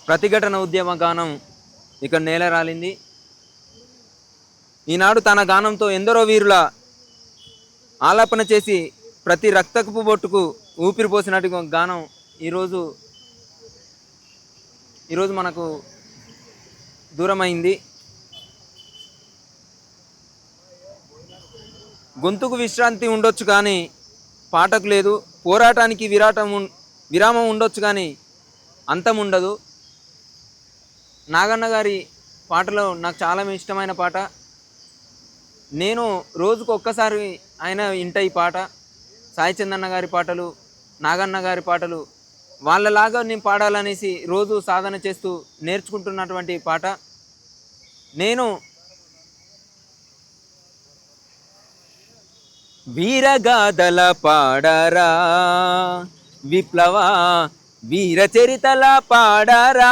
ప్రతిఘటన ఉద్యమ గానం ఇక్కడ నేలరాలింది. ఈనాడు తన గానంతో ఎందరో వీరుల ఆలాపన చేసి ప్రతి రక్తపు బొట్టుకు ఊపిరి పోసినట్టు గానం ఈరోజు మనకు దూరమైంది. గొంతుకు విశ్రాంతి ఉండొచ్చు కానీ పాటకు లేదు. పోరాటానికి విరామం ఉండొచ్చు కానీ అంతం ఉండదు. నాగన్న గారి పాటలో నాకు చాలా ఇష్టమైన పాట. నేను రోజుకు ఒక్కసారి ఆయన ఇంట ఈ పాట. సాయి చందన్న గారి పాటలు, నాగన్న గారి పాటలు వాళ్ళలాగా నేను పాడాలనేసి రోజు సాధన చేస్తూ నేర్చుకుంటున్నటువంటి పాట. నేను వీరగాథల పాడరా విప్లవ వీర చరితల పాడరా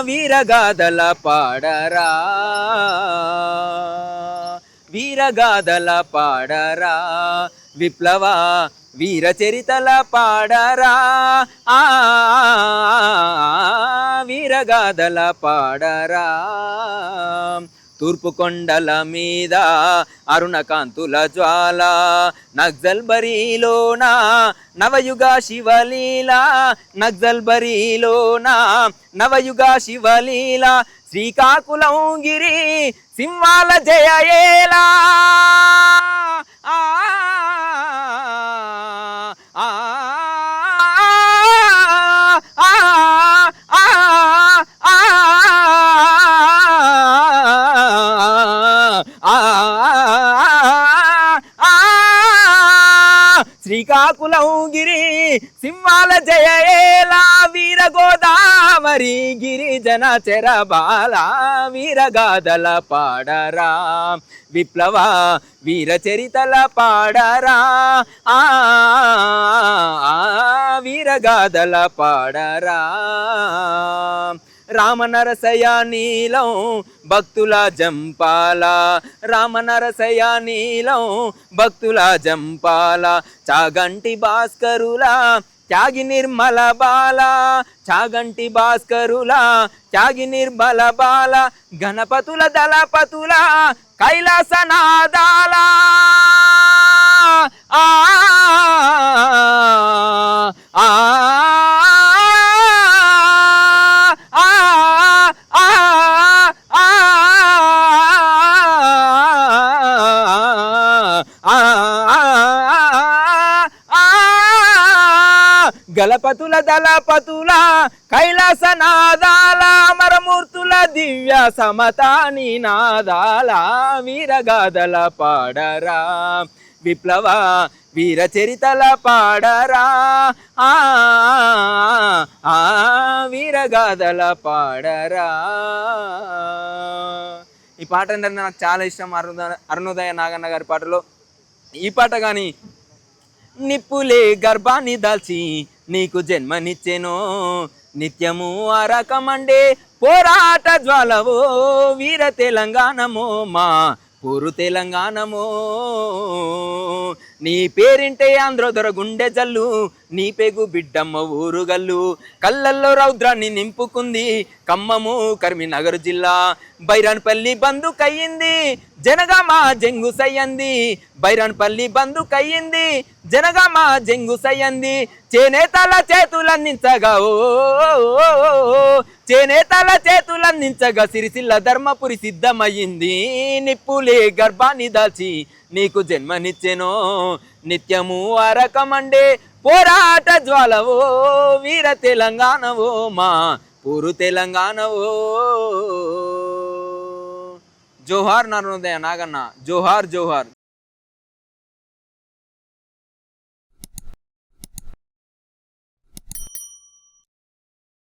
వీరగాథల పాడరా వీరగాథల పాడరా విప్లవ వీర చరితల పాడరా వీరగాథల పాడరా. తూర్పు కొండల మీద అరుణకాంతుల జ్వాల, నక్సల్ బరీలోనా నవయుగ శివలీల, నక్సల్ బరీలోనా నవయుగ శివలీల, శ్రీకాకుళం గిరి సింహాల జయయేలా శ్రీకాకుళం గిరి సింహాల జయయేలా, వీర గోదావరి గిరిజన చెరబాల, వీరగాథల పాడరా విప్లవ వీర చరితల పాడరా వీరగాథల పాడరా. రామనరసయ నీలం భక్తుల జంపాల, రామనరసయ నీలం భక్తుల జంపాల, చాగంటి భాస్కరుల త్యాగి నిర్మల బాల, చాగంటి భాస్కరుల త్యాగి నిర్మల బాల, గణపతుల దళపతుల కైలాసనాదాల గలపతుల దళపతుల కైలాసనాదాల, మరమూర్తుల దివ్య సమతాని నాదాల, వీరగాథల పాడరా విప్లవ వీర చరితల పాడరా వీరగాథల పాడరా. ఈ పాట అంటే నాకు చాలా ఇష్టం. అరుణోదయ నాగన్న గారి పాటలో ఈ పాట కానీ, నిప్పులే గర్భాన్ని దాల్చి నీకు జన్మనిచ్చెను, నిత్యము అరకమండే పోరాట జ్వాలవో, వీర తెలంగాణమో మా పూరు తెలంగాణమో, నీ పేరింటే ఆంధ్రదొర గుండె జల్లు, నీ పెగు బిడ్డమ్మ ఊరుగల్లు, కళ్ళల్లో రౌద్రాన్ని నింపుకుంది ఖమ్మము కరీంనగర్ జిల్లా, బైరాన్పల్లి బందుకయ్యింది జనగామ జంగు సయ్యంది, బైరాన్పల్లి బందుకయ్యింది జనగామ జంగు సయ్యంది, చేనేతల చేతులందించగా చేనేతల చేతులందించగా సిరిసిల్ల ధర్మపురి సిద్ధమయ్యింది, నిప్పులే గర్భాన్ని దాల్చి నీకు జన్మనిచ్చెనో, నిత్యము అరకమండే పోరాట జ్వాలవో, వీర తెలంగాణవో మా పూరు తెలంగాణవో. జోహార్ అరుణోదయ నాగన్న, జోహార్ జోహార్.